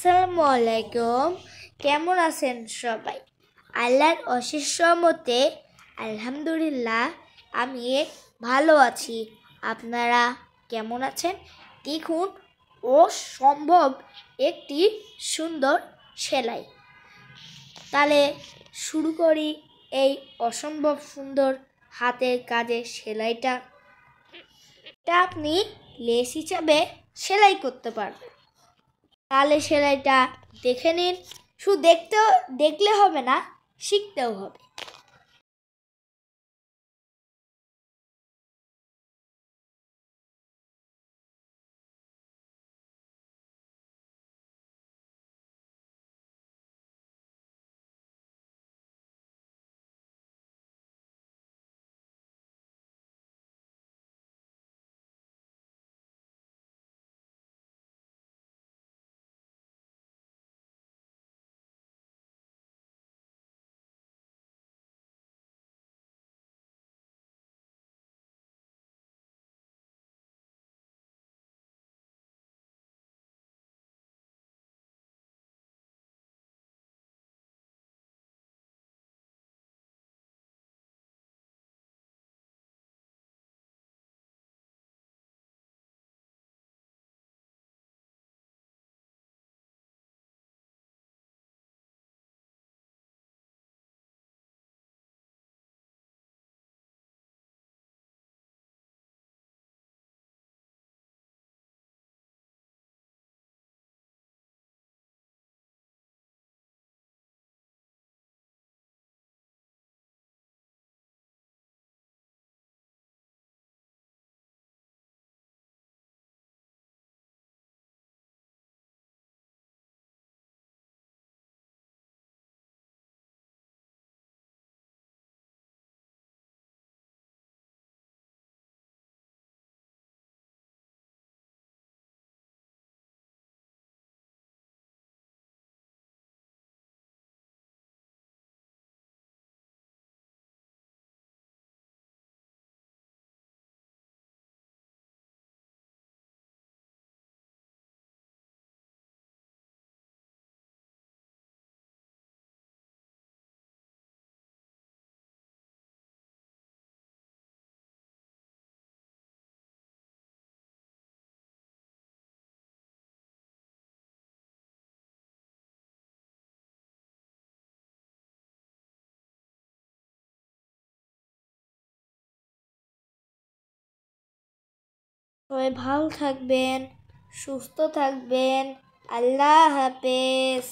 আসসালামু আলাইকুম। কেমন আছেন সবাই? আল্লাহর অশেষ রহমতে আলহামদুলিল্লাহ আমি ভালো আছি। আপনারা কেমন আছেন? দেখুন, অসম্ভব একটি সুন্দর সেলাই। তাহলে শুরু করি এই অসম্ভব সুন্দর হাতের কাজের সেলাইটা। এটা আপনি লেস হিসাবে সেলাই করতে পারবেন। তাহলে সেলাইটা দেখে নিন। শুধু দেখলে হবে না, শিখতেও হবে। সবাই ভালো থাকবেন, সুস্থ থাকবেন। আল্লাহ হাফেজ।